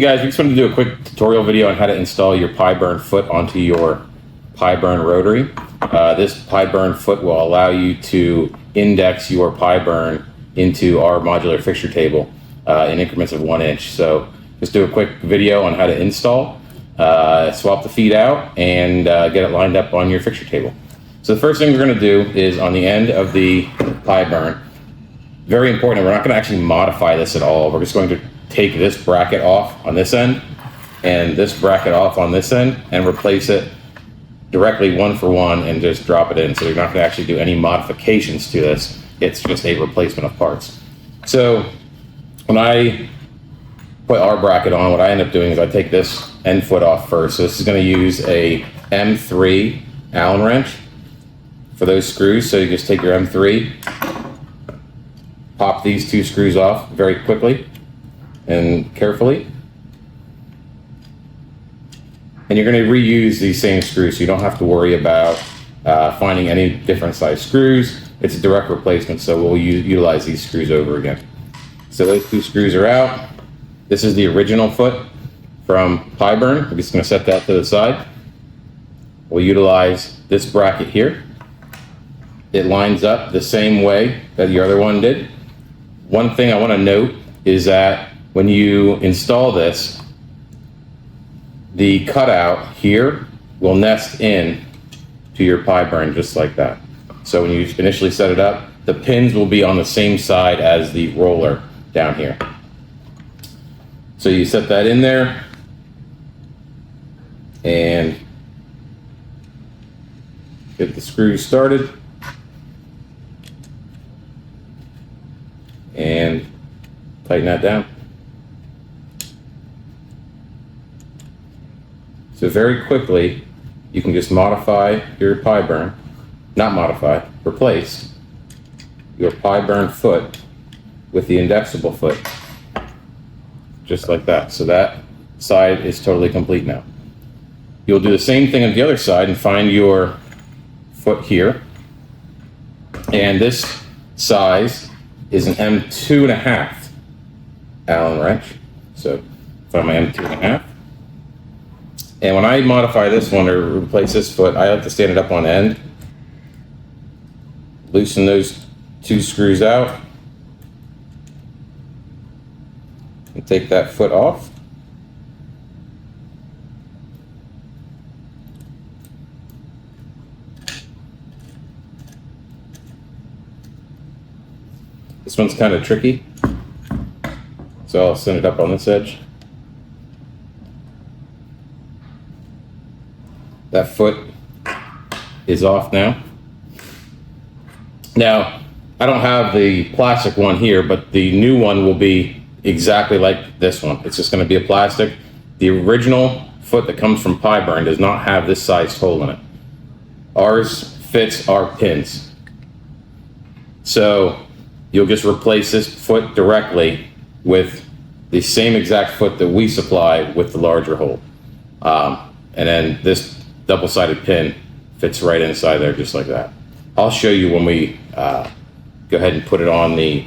guys, we just wanted to do a quick tutorial video on how to install your Pi-Burn foot onto your Pi-Burn rotary. This Pi-Burn foot will allow you to index your Pi-Burn into our modular fixture table in increments of 1 inch. So just do a quick video on how to install, swap the feet out, and get it lined up on your fixture table. So the first thing we're going to do is on the end of the Pi-Burn, very important, we're not going to actually modify this at all. We're just going to take this bracket off on this end and this bracket off on this end and replace it directly 1 for 1 and just drop it in. So you're not going to actually do any modifications to this. It's just a replacement of parts. So when I put our bracket on, what I end up doing is I take this end foot off first. So this is going to use a M3 Allen wrench for those screws. So you just take your M3, pop these 2 screws off very quickly and carefully. And you're going to reuse these same screws, so you don't have to worry about finding any different size screws. It's a direct replacement, so we'll utilize these screws over again. So those 2 screws are out. This is the original foot from Pi-Burn. I'm just going to set that to the side. We'll utilize this bracket here. It lines up the same way that the other one did. One thing I want to note is that when you install this, the cutout here will nest in to your Pi-Burn just like that. So when you initially set it up, the pins will be on the same side as the roller down here. So you set that in there and get the screws started and tighten that down. So very quickly, you can just modify your Pi-Burn, not modify, replace your Pi-Burn foot with the indexable foot, just like that. So that side is totally complete now. You'll do the same thing on the other side and find your foot here. And this size is an M2.5 Allen wrench. So find my M2.5. And when I modify this one or replace this foot, I like to stand it up on end, loosen those 2 screws out, and take that foot off. This one's kind of tricky, so I'll send it up on this edge. That foot is off now. Now, I don't have the plastic one here, but the new one will be exactly like this one. It's just going to be a plastic. The original foot that comes from Pi-Burn does not have this sized hole in it. Ours fits our pins. So you'll just replace this foot directly with the same exact foot that we supply with the larger hole. And then this double-sided pin fits right inside there just like that. I'll show you when we go ahead and put it on the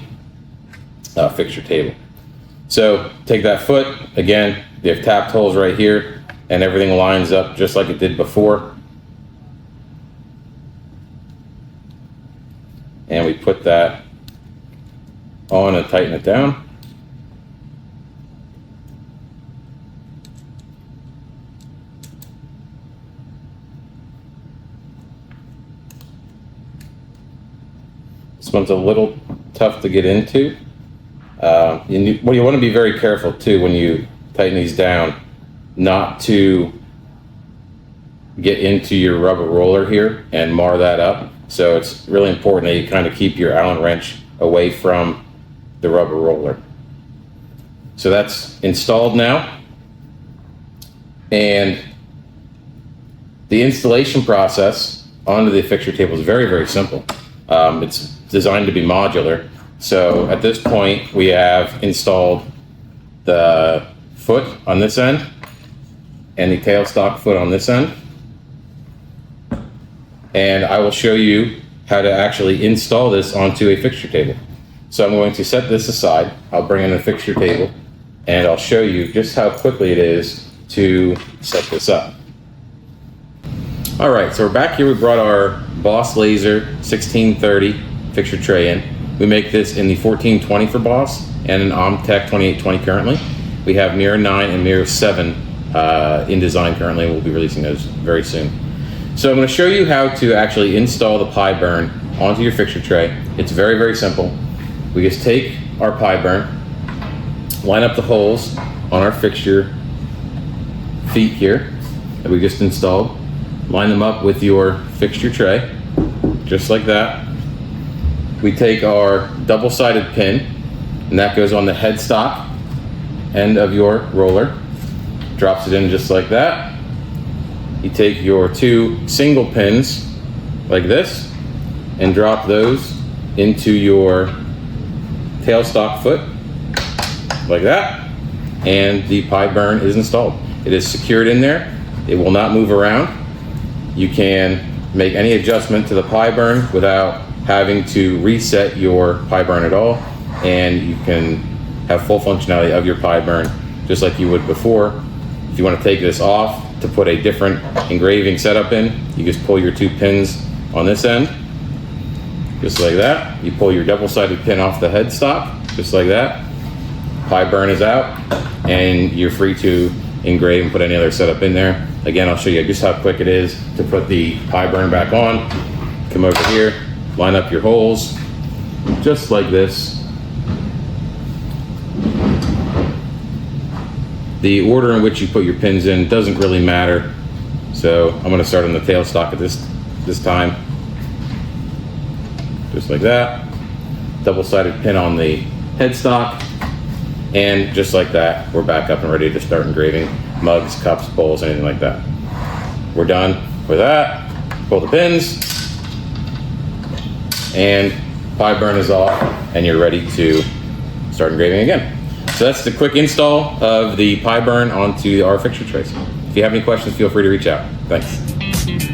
fixture table. So take that foot, again, you have tapped holes right here and everything lines up just like it did before. And we put that on and tighten it down. This one's a little tough to get into. Well, you want to be very careful too when you tighten these down, not to get into your rubber roller here and mar that up. So it's really important that you kind of keep your Allen wrench away from the rubber roller. So that's installed now. And the installation process onto the fixture table is very, very simple. It's designed to be modular. So at this point, we have installed the foot on this end and the tailstock foot on this end. And I will show you how to actually install this onto a fixture table. So I'm going to set this aside. I'll bring in a fixture table and I'll show you just how quickly it is to set this up. All right, so we're back here. We brought our Boss Laser 1630 fixture tray in. We make this in the 1420 for Boss and an Omtech 2820 currently. We have Mirror 9 and Mirror 7 in design currently. We'll be releasing those very soon. So I'm going to show you how to actually install the Pi-Burn onto your fixture tray. It's very, very simple. We just take our Pi-Burn, line up the holes on our fixture feet here that we just installed, line them up with your fixture tray, just like that. We take our double-sided pin, and that goes on the headstock end of your roller, drops it in just like that. You take your two single pins like this and drop those into your tailstock foot like that, and the Pi-Burn is installed. It is secured in there. It will not move around. You can make any adjustment to the Pi-Burn without having to reset your Pi-Burn at all, and you can have full functionality of your Pi-Burn just like you would before. If you want to take this off to put a different engraving setup in, you just pull your two pins on this end, just like that. You pull your double-sided pin off the headstock, just like that. Pi-Burn is out, and you're free to engrave and put any other setup in there. Again, I'll show you just how quick it is to put the Pi-Burn back on. Come over here, line up your holes, just like this. The order in which you put your pins in doesn't really matter. So I'm going to start on the tailstock at this time. Just like that. Double-sided pin on the headstock. And just like that, we're back up and ready to start engraving mugs, cups, bowls, anything like that. We're done with that. Pull the pins. And Pi-Burn is off, and you're ready to start engraving again. So that's the quick install of the Pi-Burn onto our fixture trays. If you have any questions, feel free to reach out. Thanks.